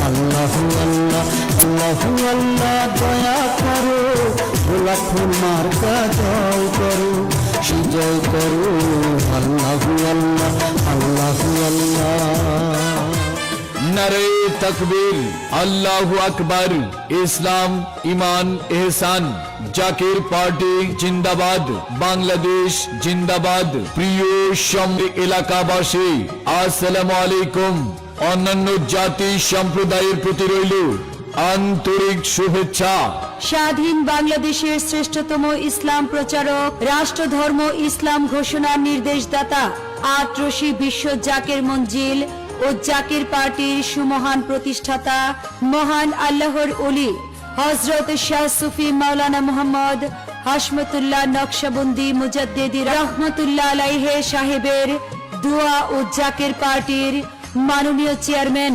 আল্লাহু আল্লাহ আল্লাহু আল্লাহ দয়া করো গোলাপ ফুল মার্কা জয় করো বিজয় করো আল্লাহু আল্লাহ আল্লাহু আল্লাহ নারে তাকবীর আল্লাহু আকবার ইসলাম ঈমান ইহসান জাকির পার্টি জিন্দাবাদ বাংলাদেশ জিন্দাবাদ প্রিয় এলাকাবাসী আসসালামু আলাইকুম অন্যান্য জাতি সম্প্রদায়ের প্রতি রইল আন্তরিক শুভেচ্ছা স্বাধীন বাংলাদেশের শ্রেষ্ঠতম ইসলাম প্রচারক রাষ্ট্রধর্ম ইসলাম ঘোষণার নির্দেশদাতা আটরশি বিশ্ব জাকের মঞ্জিল ও জাকির পার্টির সুমহান প্রতিষ্ঠাতা মহান আল্লাহর ওলি হযরত শাহ সুফি মাওলানা মুহাম্মদ হাশমতুল্লাহ নকশবন্দি মুজাদ্দিদি রহমতুল্লাহ আলাইহি সাহেবের দোয়া ও জাকির পার্টির মাননীয় চেয়ারম্যান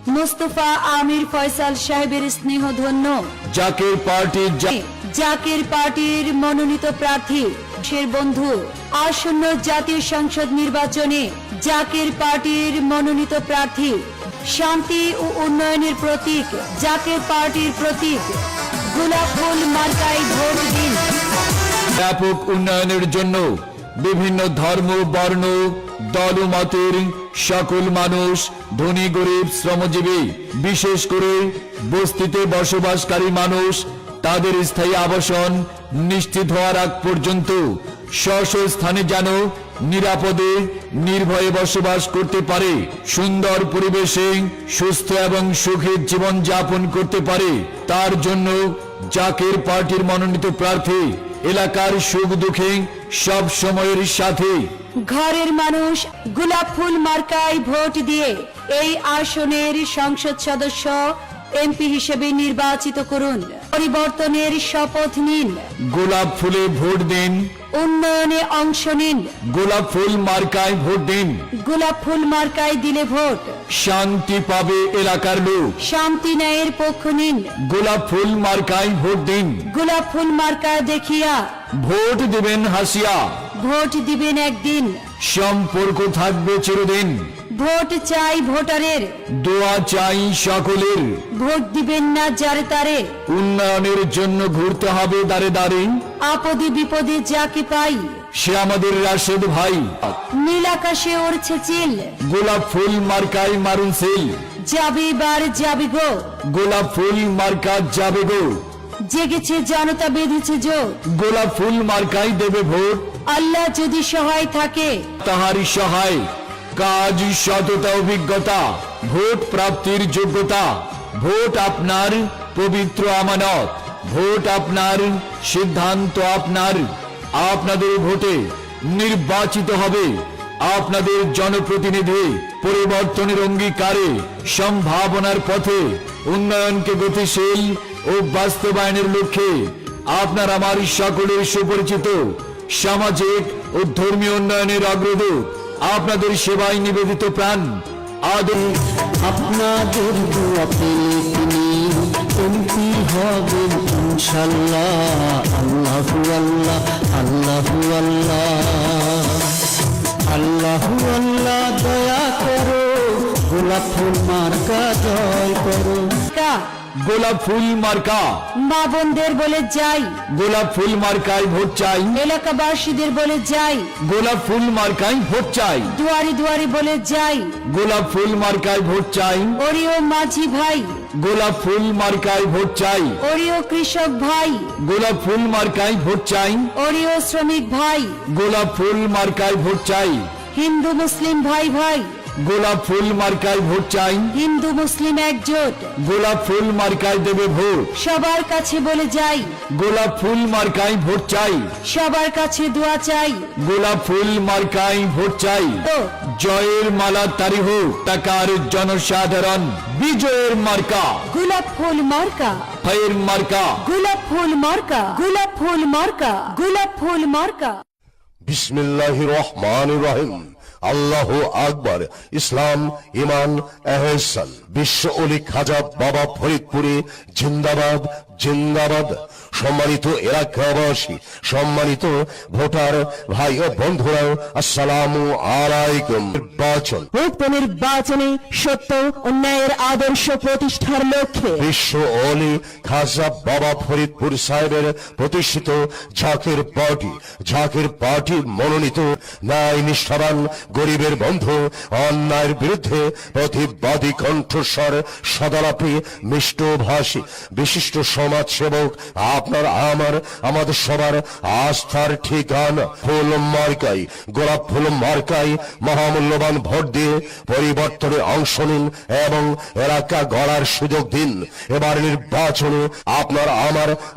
মুস্তাফা আমির ফয়সাল সাহেবের স্নেহধন্য জাকির পার্টির মনোনীত প্রার্থী শের বন্ধু আসন্ন জাতীয় সংসদ নির্বাচনে জাকির পার্টির মনোনীত প্রার্থী শান্তি ও উন্নয়নের প্রতীক জাকির পার্টির প্রতীক গোলাপ ফুল মার্কায় ভোট দিন। ব্যাপক উন্নয়নের জন্য বিভিন্ন ধর্ম বর্ণ দলমতের সকল মানুষ ধনী গরিব শ্রমজীবী বিশেষ করে বস্তিতে বসবাসকারী মানুষ তাদের স্থায়ী আবাসন নিশ্চিত হওয়ার আগ পর্যন্ত স্ব স্থানে যেন নিরাপদে নির্ভয়ে বসবাস করতে পারে সুন্দর পরিবেশে সুস্থ এবং সুখী জীবন যাপন করতে পারে তার জন্য জাকির পার্টির মনোনীত প্রার্থী এলাকার সুখ দুঃখে সব সময়ের সাথে ঘরের মানুষ গোলাপ ফুল মার্কায় ভোট দিয়ে এই আসনের সংসদ সদস্য এমপি হিসেবে নির্বাচিত করুন পরিবর্তনের শপথ নিন গোলাপ ফুলে ভোট দিন উন্নয়নে অংশ নিন গোলাপ ফুল মার্কায় ভোট দিন গোলাপ ফুল মার্কায় দিলে ভোট শান্তি পাবে এলাকার লোক শান্তি ন্যায়ের পক্ষ নিন গোলাপ ফুল মার্কায় ভোট দিন গোলাপ ফুল মার্কা দেখিয়া ভোট দিবেন হাসিয়া ভোট দিবেন একদিন সম্পর্ক থাকবে চিরদিন ভোট চাই ভোটারের দোয়া চাই সকলের ভোট দিবেন না যারে তারে উন্নয়নের জন্য ঘুরতে হবে দাঁড়ে দাঁড়ে আপদে বিপদে যাকে পাই সে আমাদের রাশেদ ভাই নীল আকাশে ওড়ছে চিল গোলাপ ফুল মার্কায় মারুন সিল যাবে বার যাবে গো গোলাপ ফুল মার্কা যাবে গো জেগেছে জনতা বেঁধেছে জোর গোলাপ ফুল মার্কায় দেবে ভোট আল্লাহ যদি সহায় থাকে তাহারি সহায় কাজ সততা অভিজ্ঞতা ভোট প্রাপ্তির যোগ্যতা ভোট আপনার পবিত্র আমানত ভোট আপনার সিদ্ধান্ত আপনার আপনাদের ভোটে নির্বাচিত হবে আপনাদের জনপ্রতিনিধি পরিবর্তনের অঙ্গীকারে সম্ভাবনার পথে উন্নয়নকে গতিশীল ও বাস্তবায়নের লক্ষ্যে আপনার আমার সকলের সুপরিচিত সামাজিক ও ধর্মীয় উন্নয়নের অগ্রদূত আপনাদের সেবায় নিবেদিত প্রাণ আদর আপনাদের দোয়া পেলে তিনি এমপি হবেন ইনশাআল্লাহ আল্লাহু আল্লাহ আল্লাহু আল্লাহ আল্লাহু আল্লাহ দয়া করো গোলাপ ফুল মার্কা জয় করো গোলাপ ফুল মার্কা মা বোনদের বলে যাই গোলাপ ফুল মার্কায় ভোট চাই এলাকাবাসীদের বলে যাই গোলাপ ফুল মার্কায় ভোট চাই দুয়ারি দুয়ারি বলে যাই গোলাপ ফুল মার্কায় ভোট চাই ওরিও মাঝি ভাই গোলাপ ফুল মার্কায় ভোট চাই ওরিও কৃষক ভাই গোলাপ ফুল মার্কায় ভোট চাই ওরিও শ্রমিক ভাই গোলাপ ফুল মার্কায় ভোট চাই হিন্দু মুসলিম ভাই ভাই গোলাপ ফুল মার্কায় ভোট চাই হিন্দু মুসলিম একজোট গোলাপ ফুল মার্কায় দেবে ভোট সবার কাছে বলে যাই গোলাপ ফুল মার্কায় ভোট চাই সবার কাছে দোয়া চাই গোলাপ ফুল মার্কায় ভোট চাই তো জয়ের মালা তারি হোক টাকার জনসাধারণ বিজয়ের মার্কা গোলাপ ফুল মার্কা ফায়ের মার্কা গোলাপ ফুল মার্কা গোলাপ ফুল মার্কা গোলাপ ফুল মার্কা বিসমিল্লাহির রহমানির রহিম আল্লাহু আকবার ইসলাম ঈমান এহসান বিশ্ব ওলি খাজা বাবা ফরিদপুরি জিন্দাবাদ জিন্দাবাদ। সম্মানিত এলাকাবাসী, সম্মানিত ভোটার ভাই ও বন্ধুরা, আসসালামু আলাইকুম। নির্বাচন উক্ত নির্বাচনে সত্য ও ন্যায়ের আদর্শ প্রতিষ্ঠার লক্ষ্যে বিশ্ব ওলি খাজা বাবা ফরিদপুর সাহেবের প্রতিষ্ঠিত জাকের পার্টি মনোনীত ন্যায় নিষ্ঠাবান গরিবের বন্ধু অন্যায়ের বিরুদ্ধে প্রতিবাদী কণ্ঠস্বর সদালাপী মিষ্টভাষী বিশিষ্ট সমাজ সেবক আপনার আমাদের সবার আস্থার ঠিকানা ফুল মার্কাই, গোলাপ ফুল মার্কাই মহামূল্যবান ভোট দিয়ে পরিবর্তনে অংশ নিন এবং এলাকা গড়ার সুযোগ দিন। এবার নির্বাচনে আপনার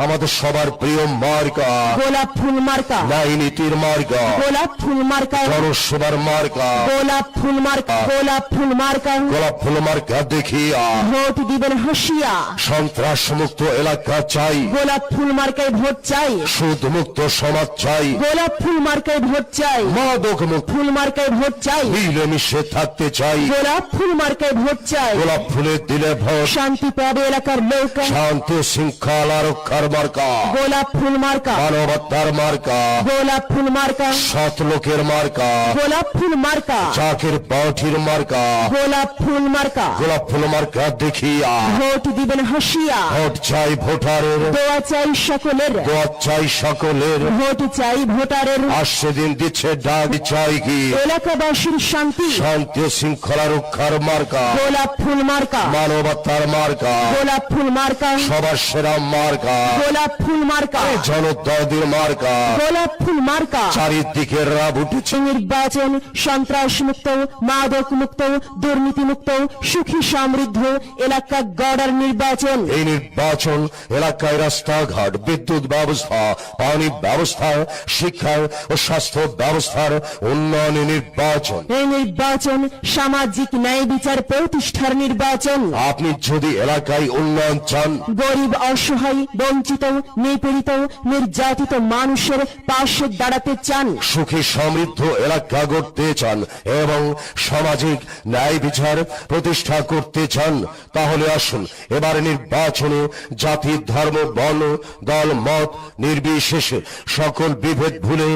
আমাদের সবার প্রিয় মার্কা গোলাপ ফুল মার্কা, ন্যায় নীতির মার্কা, গোলাপ ফুল মার্কা, জনসেবার মার্কা, গোলাপ ফুল মার্কা, গোলাপ ফুল মার্কা। গোলাপ ফুল মার্কা দেখিয়া ভোট দিবেন হাসিয়া, সন্ত্রাস মুক্ত এলাকা চাই, গোলাপ ফুল মার্কায় ভোট চাই, সুদ মুক্ত সমাজ চাই, গোলাপ ফুল মার্কায় ভোট চাই, মাদক মুক্ত ফুল মার্কায় ভোট চাই, মিলেমিশে থাকতে চাই, গোলাপ ফুল মার্কায় ভোট চাই। গোলাপ ফুলের দিলে ভোট, শান্তি পাবে এলাকার লোক, শান্তি শৃঙ্খলা রক্ষার মার্কা, গোলাপ ফুল মার্কা, মানবতার মার্কা, গোলাপ ফুল মার্কা, সৎ লোকের মার্কা, গোলাপ ফুল মার্কা, জাকের পার্টির মার্কা, গোলাপ ফুল মার্কা। গোলাপ ফুল মার্কা দেখিয়া ভোট দিবেন হাসিয়া, ভোট চাই ভোটারের, দোয়া চাই সকলের, দোয়া চাই সকলের, ভোট চাই ভোটারের, আসছে দিন দিচ্ছে ডাক চাই কি এলাকাবাসীর শান্তি, শান্তি ও শৃঙ্খলা রক্ষার মার্কা, গোলাপ ফুল মার্কা, মানবতার মার্কা, গোলাপ ফুল মার্কা, সবার সেরা মার্কা, গোলাপ ফুল মার্কা, জনদরদির মার্কা, গোলাপ ফুল মার্কা। চারিদিকে রাব উঠেছে। নির্বাচন সন্ত্রাস মুক্ত, মাদক মুক্ত, দুর্নীতি মুক্ত, সুখী সমৃদ্ধ এলাকা গড়ার নির্বাচন। এই নির্বাচন এলাকায় রাস্তাঘাট, বিদ্যুৎ ব্যবস্থা, পানি ব্যবস্থা, শিক্ষা ও স্বাস্থ্য ব্যবস্থার উন্নয়নে নির্বাচন। এই নির্বাচন সামাজিক ন্যায় বিচার প্রতিষ্ঠার নির্বাচন। আপনি যদি এলাকায় উন্নয়ন চান, গরিব, অসহায়, বঞ্চিত, নিপীড়িত, নির্যাতিত মানুষের পাশে দাঁড়াতে চান, সুখী সমৃদ্ধ এলাকা গড়তে চান এবং সামাজিক ন্যায় বিচার প্রতিষ্ঠা করতে চান, তাহলে আসুন এবার নির্বাচনে জাতি, ধর্ম, বর্ণ, দল, মত নির্বিশেষে সকল বিভেদ ভুলে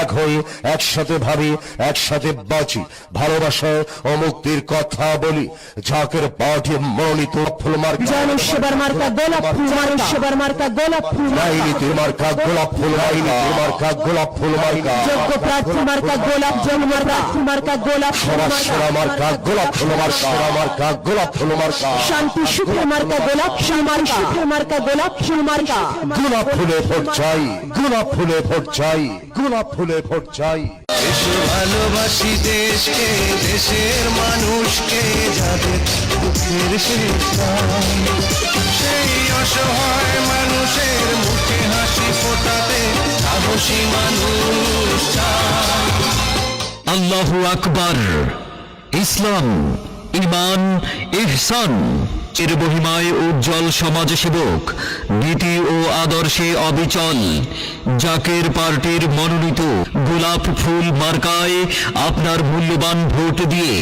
এক হয়ে একসাথে ভাবি, একসাথে বাঁচি, ভালোবাসা ও মুক্তির কথা বলি। জাকের পার্টি মনোনীত ফুল মার্কা, জনসেবার মার্কা গোলাপ ফুল মার্কা, সেবার মার্কা গোলাপ ফুল ন্যায় মার্কা, নীতির মার্কা গোলাপ ফুল মার্কা, গোলাপ ফুল মার্কা, যোগ্য প্রার্থী মার্কা গোলাপ জল মার্কা, মার্কা গোলাপ ফুল সবার মার্কা, সেরা মার্কা গোলাপ ফুল মার্কা, গোলাপ ফুল মার্কা, শান্তি সুখের মার্কা গোলাপ ফুল মার্কা, সুখের মার্কা গোলাপ ফুল মার্কা। গোলাপ ফুলে ভোট চাই, গোলাপ ফুলে ভোট চাই, গোলাপ ফুলে ভোট চাই। দেশে ভালোবাসি দেশকে, দেশের মানুষকে, যাদের দুঃখের শেষ নাই, সেই অসহায় মানুষের মুখে হাসি ফোটাতে সাহসী মানুষ চাই। আল্লাহু আকবার। ইসলাম, ঈমান, ইহসান এর মহিমায় উজ্জ্বল সমাজসেবক, নীতি ও আদর্শে অবিচল, জাকের পার্টির মনোনীত গোলাপ ফুল মার্কায় আপনার মূল্যবান ভোট দিয়ে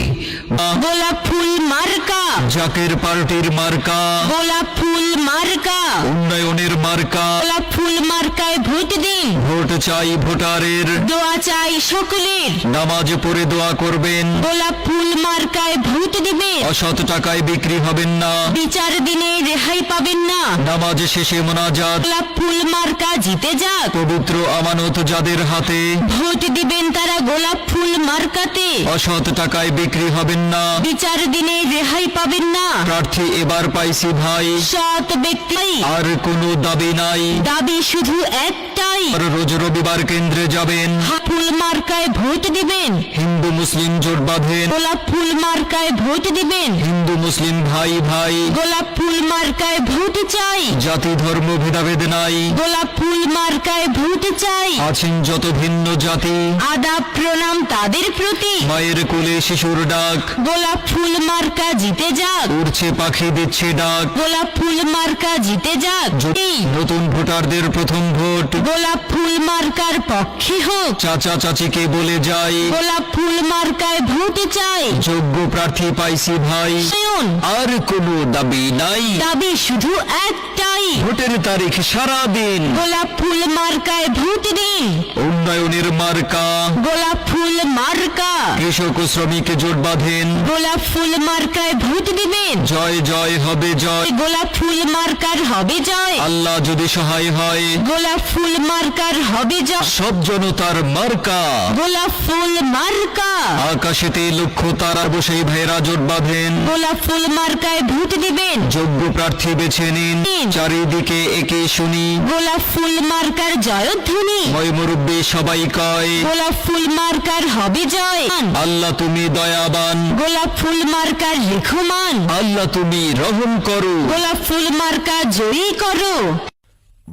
গোলাপ ফুল মার্কা, জাকের পার্টির মার্কা, গোলাপ ফুল মার্কা, উন্নয়নের মার্কা। গোলাপ ফুল মার্কায় ভোট দিন, ভোট চাই ভোটারের, দোয়া চাই সকলের, নামাজ পড়ে দোয়া করবেন, গোলাপ ফুল মার্কায় ভোট দিবেন, অসৎ টাকায় বিক্রি হবেন না, বিচার দিনে রেহাই পাবেন না, নামাজ শেষে মোনাজাত, গোলাপ ফুল মার্কা জিতে যাক, পবিত্র আমানত যাদের হাতে, ভোট দিবেন তারা গোলাপ ফুল মার্কাতে, অসৎ টাকায় বিক্রি হবেন না, বিচার দিনে রেহাই পাবেন না, প্রার্থী এবার পাইছি ভাই, সৎ ব্যক্তি, আর কোনো দাবি নাই, দাবি শুধু একটাই, আর রোজ রবিবার কেন্দ্রে যাবেন, ফুল মার্কায় ভোট দিবেন, হিন্দু মুসলিম জোট বাঁধেন, গোলাপ ফুল মার্কায় ভোট দিবেন, হিন্দু মুসলিম ভাই ভাই, গোলাপ ফুল মার্কায় ভোট চাই, জাতি ধর্ম ভেদাভেদ নাই, গোলাপ ফুল মার্কায় ভোট চাই, আছেন যত ভিন্ন জাতি, আদাব প্রণাম তাদের প্রতি, মায়ের কোলে শিশুর ডাক, গোলাপ ফুল মার্কা জিতে যাক, উড়ছে পাখি দিচ্ছে ডাক, গোলাপ ফুল মার্কা জিতে যাক, এই নতুন ভোটারদের প্রথম ভোট গোলাপ ফুল মার্কার পক্ষে হোক, চাচা চাচিকে বলে যাই, গোলাপ ফুল মার্কায় ভোট চাই, যোগ্য প্রার্থী পাইছি ভাই, শোন আর কোনো দাবি নাই। চাই, দাবি শুধু একটাই, ভোটের তারিখ সারা দিন, গোলাপ ফুল মার্কায় ভোট দিন, উন্নয়নের মার্কা, গোলাপ ফুল মার্কা, কৃষক ও শ্রমিক জোট বাঁধেন, গোলাপ ফুল মার্কায় ভোট দিবেন, জয় জয় হবে জয়, গোলাপ ফুল মার্কার হবে জয়, আল্লাহ যদি সহায় হয়, গোলাপ ফুল মার্কার হবে জয়, সব জনতার মার্কা, গোলাপ ফুল মার্কা, আকাশেতে লক্ষ তারা বসে ভাইরা জোট বাঁধেন, গোলাপ ফুল মার্কায় ভোট দিবেন, যোগ্য প্রার্থী বেছে নিন, চারিদিকে একে শুনি, গোলাপ ফুল মার্কার জয়ধ্বনি, ভয় মুরব্বী সবাই কয়, গোলাপ ফুল মার্কার হবে জয়, আল্লাহ তুমি দয়াবান, গোলাপ ফুল মার্কার রেখমান, আল্লাহ তুমি রহম করো, গোলাপ ফুল মার্কা জয়ী করো।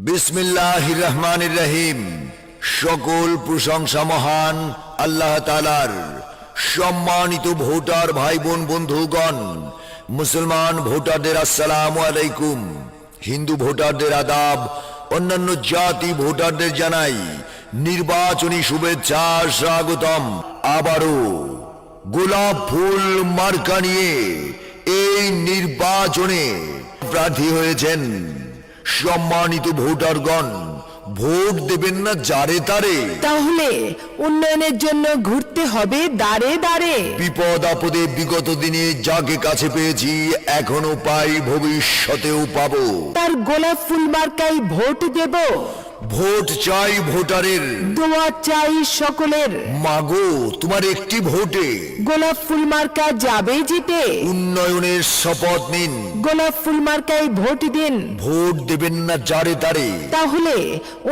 বিসমিল্লাহির রহমানির রহিম। সকল প্রশংসা মহান আল্লাহ তাআলার। সম্মানিত ভোটার ভাই বোন বন্ধুগণ, মুসলমান ভোটারদের আসসালামু আলাইকুম, হিন্দু ভোটারদের আদাব, অন্যান্য জাতি ভোটারদের জানাই নির্বাচনী শুভেচ্ছা স্বাগতম। আবারও গোলাপ ফুল মার্কা নিয়ে এই নির্বাচনে প্রার্থী হয়েছেন সম্মানিত ভোটারগণ। ভোট দেবেন না যারে তারে, তাহলে উন্নয়নের জন্য ঘুরতে হবে দাঁড়ে দাঁড়ে, বিপদ আপদে বিগত দিনে যাকে কাছে পেয়েছি এখনো পাই, ভবিষ্যতেও পাবো। তার গোলাপ ফুল মার্কায় ভোট দেব, ভোট চাই ভোটারের, দোয়া চাই সকলের, মাগো তোমার একটি ভোটে গোলাপ ফুল মার্কা যাবে জিতে, উন্নয়নের শপথ নিন। গোলাপ ফুল মার্কায় ভোট দিন, ভোট দেবেন না যারে তারে, তাহলে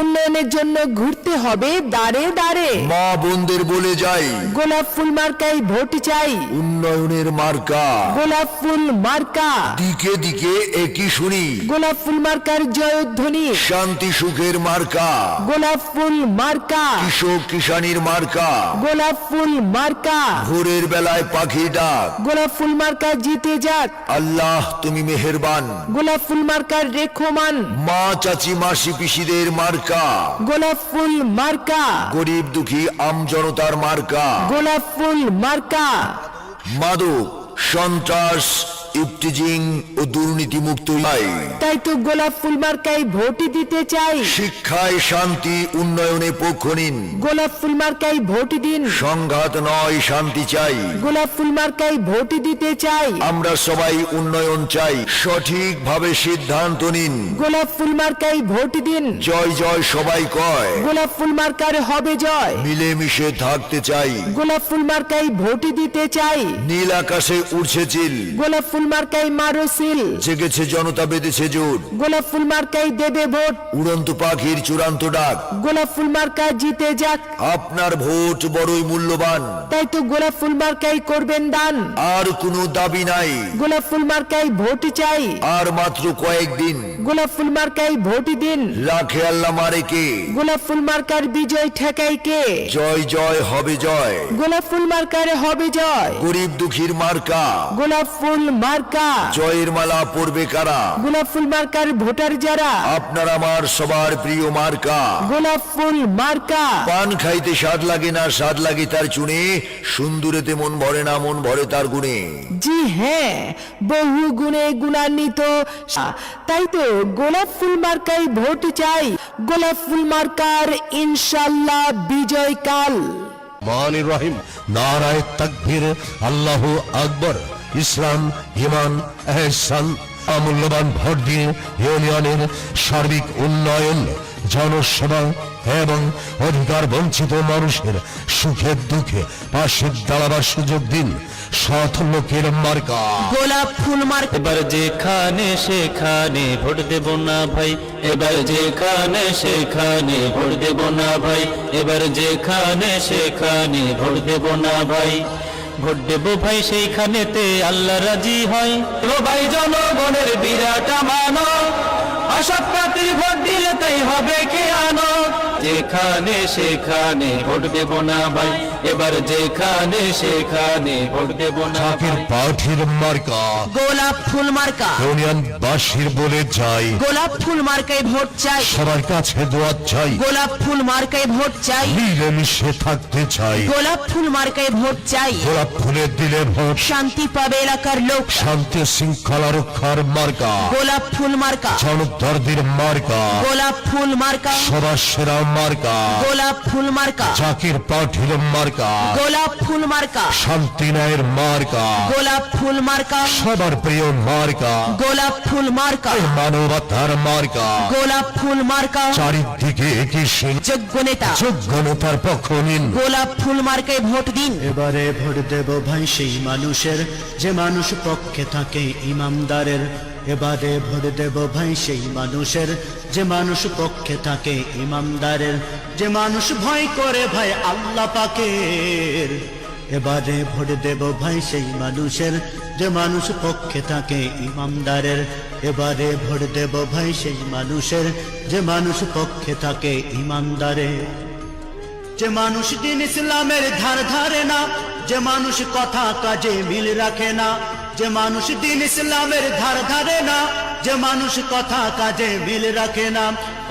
উন্নয়নের জন্য ঘুরতে হবে দাঁড়ে দাঁড়ে, মা বোনদের বলে যাই গোলাপ ফুল মার্কায় ভোট চাই, উন্নয়নের মার্কা, গোলাপ ফুল মার্কা, দিকে দিকে একই শুনি, গোলাপ ফুল মার্কার জয়ধ্বনি, শান্তি সুখের মার্কা, গোলাপ ফুল মার্কা, কৃষক কিষানির মার্কা, গোলাপ ফুল মার্কা, ভোরের বেলায় পাখি ডাক, গোলাপ ফুল মার্কা জিতে যাক, আল্লাহ তুমি মেহেরবান, গোলাপ ফুল মার্কার রেখমান, মা চাচি মাসি পিসিদের মার্কা, গোলাপ ফুল মার্কা, গরিব দুঃখী আম জনতার মার্কা, গোলাপ ফুল মার্কা, মাদক সন্ত্রাস ইফটিজিং ও দুর্নীতি মুক্ত তাই তো গোলাপ ফুল মার্কায় ভোট দিতে চাই, শিক্ষায় শান্তি উন্নয়নে পক্ষ নিন, গোলাপ ফুল মার্কায় ভোট দিন, সংঘাত নয় শান্তি চাই, গোলাপ ফুল মার্কায় ভোট দিতে চাই, আমরা সবাই উন্নয়ন চাই, সঠিকভাবে সিদ্ধান্ত নিন, গোলাপ ফুল মার্কায় ভোট দিন, জয় জয় সবাই কয়, গোলাপ ফুল মার্কার হবে জয়, মিলেমিশে থাকতে চাই, গোলাপ ফুল মার্কায় ভোট দিতে চাই, নীল আকাশে উড়ছে চিল, গোলাপ ফুল মার্কায় মারো সিল, জেগেছে জনতা বেঁধেছে জোট, গোলাপ ফুল মার্কায় দেবে ভোট, উড়ন্ত পাখির চূড়ান্ত ডাক, গোলাপ ফুল মার্কা জিতে যাক, আপনার ভোট বড়ই মূল্যবান, তাই তো গোলাপ ফুল মার্কায় করবেন দান, আর কোনো দাবি নাই, গোলাপ ফুল মার্কায় ভোট চাই, আর মাত্র কয়েকদিন, গোলাপ ফুল মার্কায় ভোট দিন, রাখে আল্লাহ মারে কে, গোলাপ ফুল মার্কার বিজয় ঠেকাই কে, জয় জয় হবে জয়, গোলাপ ফুল মার্কার হবে জয়, গরিব দুঃখীর মার্কা, গোলাপ ফুল মার্কা, জয়ের মালা পড়বে কারা, গোলাপ ফুল মার্কার ভোটার যারা, আপনার আমার সবার প্রিয় মার্কা, গোলাপ ফুল মার্কা, পান খাইতে স্বাদ লাগে না, স্বাদ লাগে তার চুনে, সুন্দরেতে মন ভরে না, মন ভরে তার গুণে, জি হ্যাঁ বহু গুণে গুণান্বিত, তাই তো গোলাপ ফুল মার্কায় ভোট চাই, গোলাপ ফুল মার্কার ইনশাল্লাহ বিজয় কাল। মানির রহিম, নারায়ে তাকবীর, আল্লাহু আকবার, ইসলাম ঈমান ইহসান, অমূল্যবান ভোট দিয়ে ইউনিয়নের সার্বিক উন্নয়ন, জনসেবা এবং অধিকার বঞ্চিত মানুষের সুখে দুঃখে পাশে দাঁড়াবার সুযোগ দিন। সৎ লোকের মার্কা গোলাপ ফুল মার্কা, এবার যেখানে সেখানে ভোট দেব না ভাই, এবার যেখানে সেখানে ভোট দেব না ভাই, এবার যেখানে সেখানে ভোট দেব না ভাই, ভোট দেব ভাই সেইখানেতে আল্লাহ রাজি হয়। ও ভাই জনগণের বিরাট আমানত, অসৎ প্রার্থীর ভোট দিলে তাই হবে কে আনত, যেখানে সেখানে ভোট দেব না ভাই, এবার যেখানে সেখানে ভোট দেব না জাকের ভাই। পার্টির মার্কা গোলাপ ফুল মার্কা, ইউনিয়নবাসীর বলে যাই, গোলাপ ফুল মার্কায় ভোট চাই, সবার কাছে দোয়া চাই, গোলাপ ফুল মার্কায় ভোট চাই, মিলেমিশে থাকতে চাই, গোলাপ ফুল মার্কায় ভোট চাই, গোলাপ ফুলের দিলে ভোট, শান্তি পাবে এলাকার লোক, শান্তি শৃঙ্খলা রক্ষার মার্কা, গোলাপ ফুল মার্কা, জনদর্দির মার্কা, গোলাপ ফুল মার্কা, সবার সেরা মার্কা, গোলাপ ফুল মার্কা, জাকির পার্টির মার্কা, গোলাপ ফুল মার্কা, শান্তি ন্যায়ের মার্কা, গোলাপ ফুল মার্কা, সবার প্রিয় মার্কা, গোলাপ ফুল মার্কা, মানবতার মার্কা, গোলাপ ফুল মার্কা, চারিদিকে একই যোগ্য নেতা, যোগ্য নেতার পক্ষ নিন। গোলাপ ফুল মার্কায় ভোট দিন। এবারে ভোট দেব ভাই সেই মানুষের যে মানুষ পক্ষে থাকে ইমামদারের। এবারে ভোট দেব ভাই সেই মানুষের যে মানুষ পক্ষে থাকে ইমামদারের, যে মানুষ ভয় করে ভাই আল্লাহ পাকের। এবারে ভোট দেব ভাই সেই মানুষের যে মানুষ পক্ষে থাকে ইমামদারের। এবারে ভোট দেব ভাই সেই মানুষের যে মানুষ পক্ষে থাকে ইমামদারের। যে মানুষ দিন ইসলামের ধার ধারে না, যে মানুষ কথা কাজে মিল রাখে না, যে মানুষ দিন ইসলামের ধার ধারে না, যে মানুষ কথা কাজে মিল রাখে না,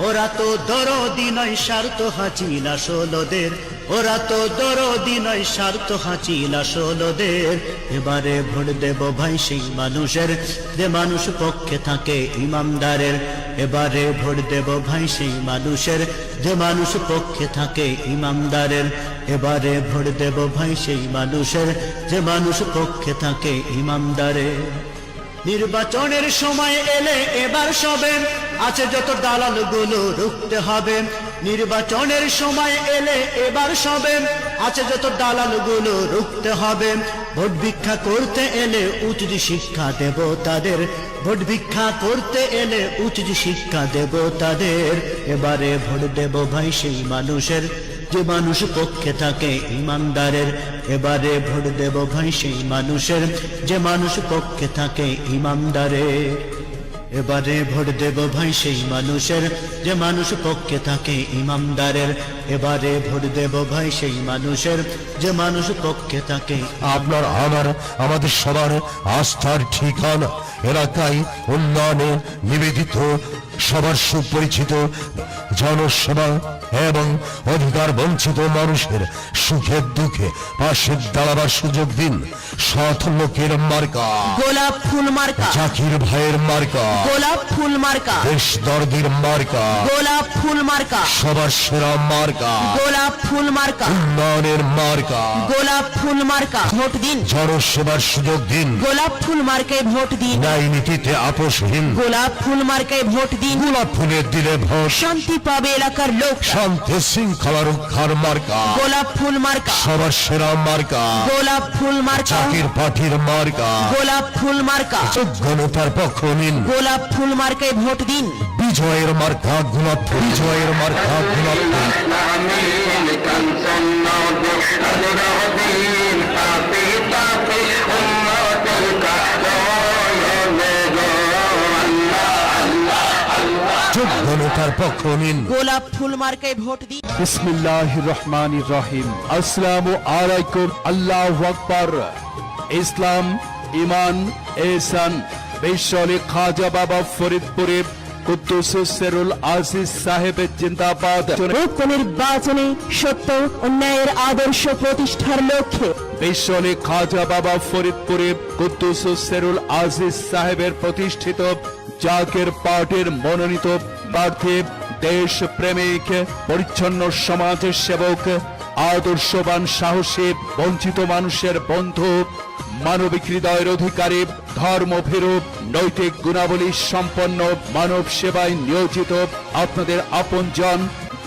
ওরা তো দরদি নয় স্বার্থ হাঁচিলা ষোলদের, ওরা তো দরদি নয় স্বার্থ হাঁচিলা ষোলদের। এবারে ভোট দেব ভাই সেই মানুষের যে মানুষ পক্ষে থাকে ইমামদারের। এবারে ভোট দেব ভাই সেই মানুষের যে মানুষ পক্ষে থাকে ইমামদারের। এবারে ভোট দেব ভাই সেই মানুষের যে মানুষ পক্ষে থাকে ইমামদারের। নির্বাচনের সময় এলে এবার সবে আছে যত দালাল গুলো রুখতে হবে। নির্বাচনের সময় এলে এবার সবে আছে যত দালাল গুলো রুখতে হবে। ভোট ভিক্ষা করতে এলে উচিত শিক্ষা দেব তাদের, ভোট ভিক্ষা করতে এলে উচিত শিক্ষা দেব তাদের। এবারে ভোট দেব ভাই সেই মানুষের যে মানুষ পক্ষে থাকে ইমানদারের। এবারে ভোট দেব ভাই সেই মানুষের যে মানুষ পক্ষে থাকে ইমানদারের। এবারে ভোট দেব ভাই সেই মানুষের যে মানুষ পক্ষে থাকে ইমামদারের। এবারে ভোট দেব ভাই সেই মানুষের যে মানুষ পক্ষে থাকে। আপনার আমার আমাদের সবার আস্থার ঠিকানা এলাকায় উন্নয়নে নিবেদিত, সবার সুপরিচিত জনসেবা এবং অধিকার বঞ্চিত মানুষের সুখে দুঃখে পাশে দাঁড়াবার সুযোগ দিন। সৎ লোকের মার্কা গোলাপ ফুল মার্কা, জাকির ভাইয়ের মার্কা, গোলাপ ফুল মার্কা, দেশ দর্দির মার্কা, গোলাপ ফুল মার্কা, সবার সেরা মার্কা, গোলাপ ফুল মার্কা, উন্নয়নের মার্কা, গোলাপ ফুল মার্কা ভোট দিন। জনসেবার সুযোগ দিন। গোলাপ ফুল মার্কায় ভোট দিন। ন্যায় নীতিতে আপোষহীন, গোলাপ ফুল মার্কায় ভোট দিন। গোলাপ ফুলের দিলে ভোট, শান্তি পাবে এলাকার লোক। শান্তি শৃঙ্খলা রক্ষার মার্কা, গোলাপ ফুল মার্কা, সবার সেরা মার্কা, গোলাপ ফুল মার্কা, জাকির পার্টির মার্কা, গোলাপ ফুল মার্কা, যোগ্য নেতার পক্ষ নিন। গোলাপ ফুল মার্কায় ভোট দিন। বিজয়ের মার্কা গোলাপ ফুল, বিজয়ের মার্কা গোলাপ ফুল। যোগ্য নেতার পক্ষ নিন। গোলাপ ফুল মার্কায় ভোট দিন। বিসমিল্লাহির রহমানির রহিম। আসসালামু আলাইকুম। আল্লাহু আকবার। ইসলাম, ঈমান, ইহসান, বিশ্বলি খাজা বাবা ফরিদপুরে কুদ্দুস সিরুল আজিজ সাহেবের জিন্দাবাদ। উপনির্বাচনে সত্য অন্যায়ের আদর্শ প্রতিষ্ঠার লক্ষ্যে বিশ্বলি খাজা বাবা ফরিদপুরে কুদ্দুস সিরুল আজিজ সাহেবের প্রতিষ্ঠিত জাকের পার্টির মনোনীত প্রার্থী, দেশ প্রেমিক, পরিচ্ছন্ন সমাজের সেবক, আদর্শবান, সাহসী, বঞ্চিত মানুষের বন্ধু, মানবিক হৃদয়ের অধিকারী, ধর্মভীরু, নৈতিক গুণাবলী সম্পন্ন, মানব সেবায় নিয়োজিত আপনাদের আপনজন,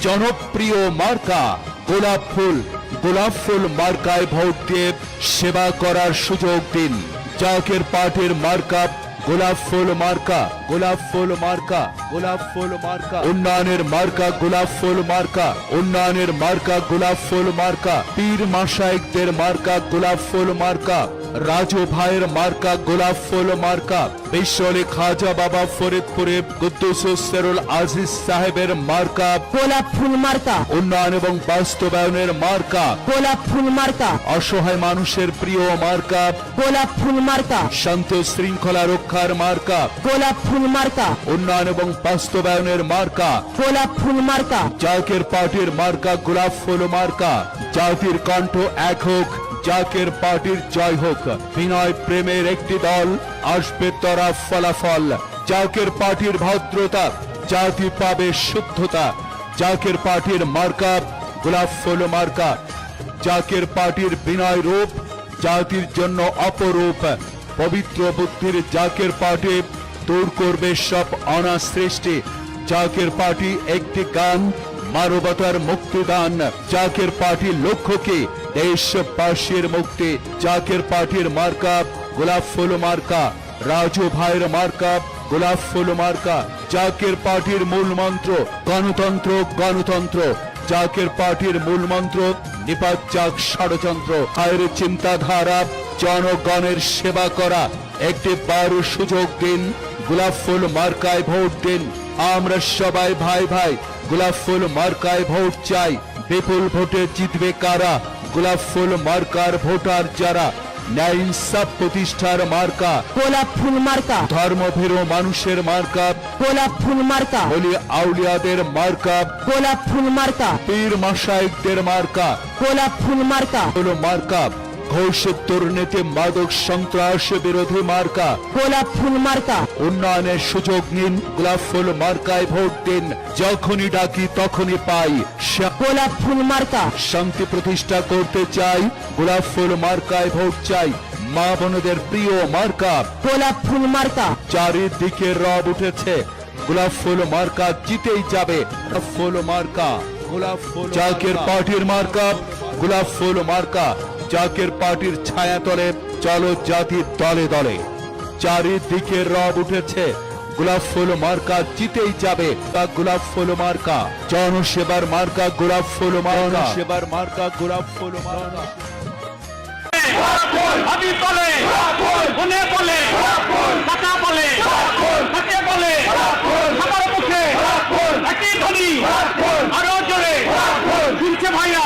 জনপ্রিয় মার্কা গোলাপ ফুল। গোলাপ ফুল মার্কায় ভোট দিয়ে সেবা করার সুযোগ দিন। জাকের পার্টির মার্কা গোলাপ ফুল মার্কা, গোলাপ ফুল মার্কা, গোলাপ ফুল মার্কা, উন্নয়নের মার্কা গোলাপ ফুল মার্কা, উন্নয়নের মার্কা গোলাপ ফুল মার্কা, পীর মাশায়েখদের মার্কা গোলাপ ফুল মার্কা, রাজু ভাইয়ের মার্কা গোলাপ ফুল মার্কা, বিশ্বলি খাজা বাবা ফরিদপুরে কুদ্দুসুস সিরুল আজিজ সাহেবের মার্কা গোলাপ ফুল মার্কা, উন্নয়ন এবং বাস্তবায়নের মার্কা, গোলাপ ফুল মার্কা, অসহায় মানুষের প্রিয় মার্কা, গোলাপ ফুল মার্কা, শান্তি ও শৃঙ্খলা রক্ষার মার্কা, গোলাপ ফুল মার্কা, উন্নয়ন এবং বাস্তবায়নের মার্কা, গোলাপ ফুল মার্কা, জাকের পার্টির মার্কা গোলাপ ফুল মার্কা, জাতির কণ্ঠ এক হোক, জাকের পার্টির জয় হোক, বিনয় প্রেমের একটি দল, আসবে তরা ফলাফল, জাকের পার্টির ভদ্রতা, জাতি পাবে শুদ্ধতা, জাকের পার্টির মার্কা গোলাপ ফুল মার্কা, জাকের পার্টির বিনয় রূপ, জাতির জন্য অপরূপ, পবিত্র বুদ্ধির জাকের পার্টি দূর করবে সব অনাসৃষ্টি, জাকের পার্টি একটি গান, মানবতার মুক্তিদান, জাকের পার্টির লক্ষ্য কি দেশবাসীর মুক্তি, জাকের পার্টির মার্কা গোলাপ ফুল মার্কা, রাজু ভাইয়ের মার্কা গোলাপ ফুল মার্কা, জাকের পার্টির মূল মন্ত্র গণতন্ত্র, গণতন্ত্র, জাকের পার্টির মূল মন্ত্র নিপাত যাক ষড়যন্ত্র, আয়ের চিন্তাধারা জনগণের সেবা করা, একটি বারো সুযোগ দিন, গোলাপ ফুল মার্কায় ভোট দিন, আমরা সবাই ভাই ভাই, গোলাপ ফুল মার্কায় ভোট চাই, বিপুল ভোটে জিতবে কারা, গোলাপ ফুল মার্কার ভোটার যারা, ন্যায় ইনসাফ প্রতিষ্ঠার মার্কা গোলাপ ফুল মার্কা, ধর্মভীরু মানুষের মার্কা, গোলাপ ফুল মার্কা, বলি আউলিয়াদের মার্কা, গোলাপ ফুল মার্কা, পীর মাশায়েখদের মার্কা, গোলাপ ফুল মার্কা, হলো মার্কা ঘোষিত দুর্নীতি মাদক সন্ত্রাস বিরোধী মার্কা, গোলাপ ফুল মার্কা, উন্নয়নের সুযোগ নিন, গোলাপ ফুল মার্কায় ভোট দিন, যখনই ডাকি তখনই পাই, গোলাপ ফুল মার্কা, শান্তি প্রতিষ্ঠা করতে চাই, গোলাপ ফুল মার্কায় ভোট চাই, মা বোনদের প্রিয় মার্কা, গোলাপ ফুল মার্কা, চারিদিকে রব উঠেছে, গোলাপ ফুল মার্কা জিতেই যাবে, গোলাপ ফুল মার্কা, গোলাপ ফুল জাকের পার্টির মার্কা গোলাপ ফুল মার্কা, জাকের পার্টির ছায়া তলে চলো জাতির দলে দলে, চারিদিকে রব উঠেছে, গোলাপ ফুল মার্কা জিতেই যাবে, তা গোলাপ ফুল মার্কা, জনসেবার মার্কা গোলাপ ফুল মার্কা, সেবার মার্কা গোলাপ ফুল মার্কা। আমি বলে মনে বলে কথা বলে হাতে বলে আমার মুখে একই ধ্বনি আরো জোরে শুনছে ভাইয়া,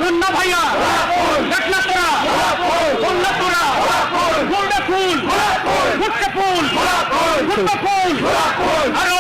মুন্না ভাইয়া, দেখলা তোরা, বললা তোরা, ফুলটা ফুল, ফুটটা ফুল, ফুটটা ফুল, আরো